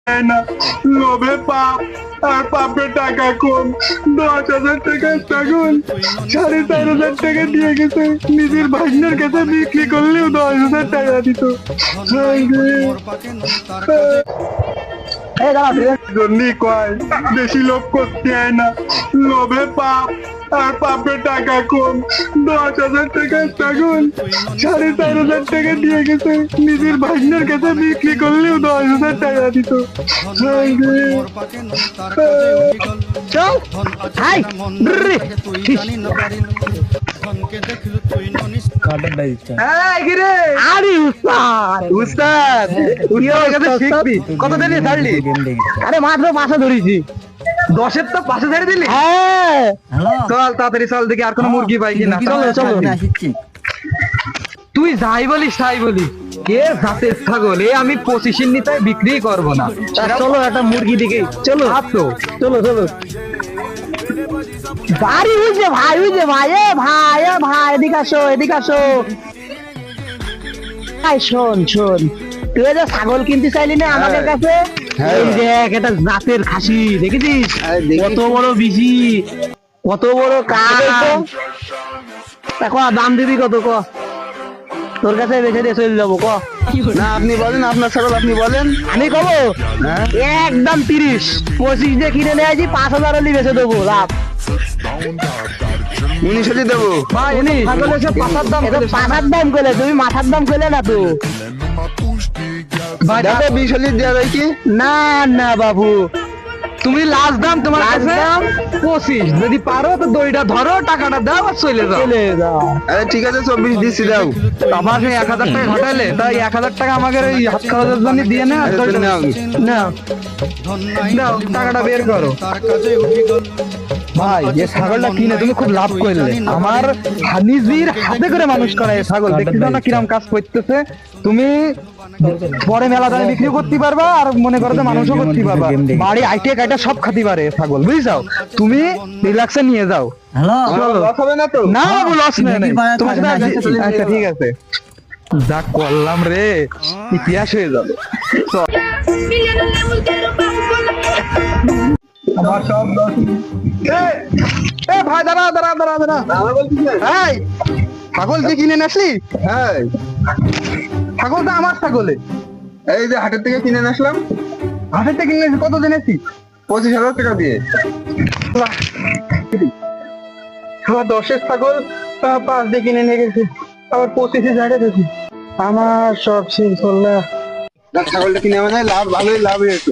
না, লোভে পাপ আর পাপে টাকা কম। 10,000 টাকার ছাগল 4,500 টাকা দিয়ে গেছে। নিজের ভাগ্নের কাছে বিক্রি করলেও 10,000 টাকা দিত। জন্যই কয় বেশি লোভ করতে হয় না, লোভে পাপ আর পাপে টাকা কম। 10,000 টাকার ছাগল 4,500 টাকা দিয়ে গেছে। নিজের ভাগ্নের কাছে বিক্রি করলেও 10,000 টাকা দিত। চল হাই কত দিলি ছাড়লি? আরে মাত্র 500 ধরেছি। 10-এর তো 500 ছেড়ে দিলি? হ্যাঁ চল তাড়াতাড়ি চল দেখি আর কোনো মুরগি পাই কিনা। চলো চলো তুই যাই বলিস তাই বলিস, কে জাতের ছাগল এ আমি 25-এর নিতে বিক্রি করবো না। চলো একটা মুরগি দিকে চলো তো চলো চলো বাড়ি হয়েছে ভাই ভাই এদিকে আসো ভাই শোন তুই যে ছাগল কিনতে চাইলি না আমাদের কাছে, এই দেখ এটা জাতের খাসি দেখেছিস কত বড় বিশি, কত বড় কাজ। দেখো দাম দিবি কত ক, তোর কাছে বেঁচে দিয়ে চলে যাবো ক। না আপনি বলেন, আপনার ছাগল আপনি বলেন। আমি কব একদম 30, 25 দিয়ে কিনে নিয়ে আসি, 5,000 হলে বেঁচে দেবো লাভ। 19 দেবো ভাই ছাগলের সব পাঠার দাম কইলে তুমি মাথার দাম কইলে না তো। ভাই 20 দেওয়া যায় কি? না বাবু তুমি লাস্ট দাম তোমার কাছে দাম 25, যদি পারো তো দড়িটা ধরো, টাকাটা দাও আর চলে যাও। আরে ঠিক আছে 24 দিচ্ছি দাও। আমার সেই 1,000 টাকা ঘটাইলে তাই 1,000 টাকা আমাকে ওই হাত খরচের জন্য দিয়ে না। দাও টাকাটা বের করো। ভাই এই ছাগলটা কিনে তুমি খুব লাভ করলে। আমার নিজের হাতে করে মানুষ করা এই ছাগল, দেখতে দাও না কিরম কাজ করতেছে। তুমি পরে মেলা দামে বিক্রি করতে পারবা আর মনে করো মানুষও করতে পারবা। বাড়ি আইটে কাইটা সব খাতে পারে ছাগল, বুঝছাও? তুমি রিল্যাক্সে নিয়ে যাও। লস হবে না তো? না বাবু লস নেই। তোমার সাথে আচ্ছা ঠিক আছে, যা করলাম রে ইতিহাস হয়ে যাবে। আমার সব লস। এ ভাই দাঁড়া এই ছাগল যে কিনে আসলি? হ্যাঁ ছাগলটা আমার ছাগলে। এই যে হাটের থেকে কিনে আসলাম। হাটের থেকে কিনে কত জেনেছি? 25,000 টাকা দিয়ে। আমার 10-এর ছাগল 5 দিয়ে কিনে নিয়ে গেছে, আবার 25-এ ঝাড়ে দিয়েছি। আমার সব শেষ হল না। ছাগলটা কিনে মানে লাভ, ভালোই লাভ হয়েছে।